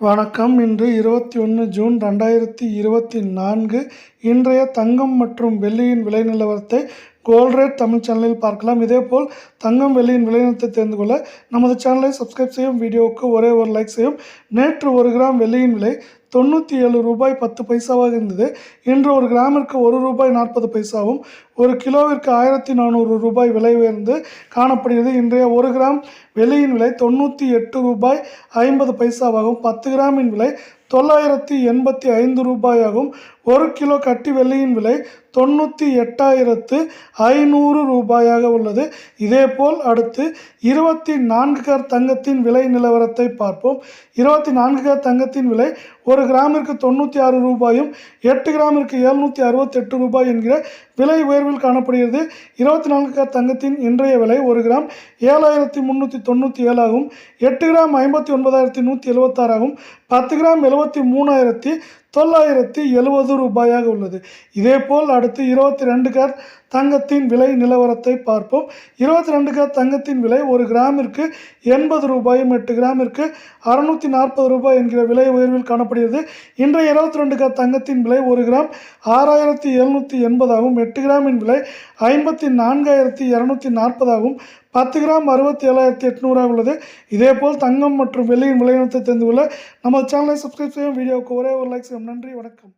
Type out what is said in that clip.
வணக்கம். இன்று 21 ஜூன் 2024 இன்றைய தங்கம் மற்றும் வெள்ளியின் விலை நிலவரத்தை கோல்ட் ரேட் தமிழ் சேனலில் பார்க்கலாம். இதேபோல் தங்கம் வெள்ளியின் விலை நிலவரத்தை தெரிந்து கொள்ள நமது சேனலை சப்ஸ்கிரைப் செய்யும், வீடியோவுக்கு ஒரே ஒரு லைக் செய்யும். நேற்று 1 கிராம் வெள்ளியின் விலை 97 ரூபாய் 10 பைசாவாக இருந்தது. இன்று 1 கிராமிற்கு 1 ரூபாய் 40 பைசாவும், 1 கிலோவிற்கு 1400 ரூபாய் விலை உயர்ந்து காணப்படுகிறது. இன்றைய 1 கிராம் வெள்ளியின் விலை 98 ரூபாய் 50 பைசாவாகவும், 10 கிராமின் விலை 985 ரூபாயாகவும், 1 கிலோ கட்டி வெள்ளியின் விலை 98,500 ரூபாயாக உள்ளது. இதேபோல் அடுத்து 24 கேரட் தங்கத்தின் விலை நிலவரத்தை பார்ப்போம். 24 கேரட் தங்கத்தின் விலை 1 கிராமிற்கு 96 ரூபாயும், 8 கிராமிற்கு 768 ரூபாய் என்கிற விலை உயர்வில் காணப்படுகிறது. 24 கேரட் தங்கத்தின் இன்றைய விலை 1 கிராம் 7,397 ஆகும், 8 கிராம் 59,176 ஆகும், 10 கிராம் 73,970 ரூபாயாக உள்ளது. இதேபோல் அடுத்து 22 கேரட் தங்கத்தின் விலை நிலவரத்தை பார்ப்போம். 22 கேரட் தங்கத்தின் விலை 1 கிராமிற்கு 80 ரூபாயும், 8 கிராமிற்கு 640 ரூபாய் என்கிற விலை உயர்வில் காணப்படுகிறது. இன்றைய 22 கேரட் தங்கத்தின் விலை 1 கிராம் 6,780 ஆகும், 8 கிராமின் விலை 54,240 ஆகும், 10 கிராம் 67,800 உள்ளது. இதேபோல் தங்கம் மற்றும் வெள்ளியின் விலை நிலவரத்தை தெரிந்து கொள்ள நமது சேனலை சப்ஸ்கிரைப் செய்யும், வீடியோவுக்கு ஒரே ஒரு லைக் செய்யும். நன்றி, வணக்கம்.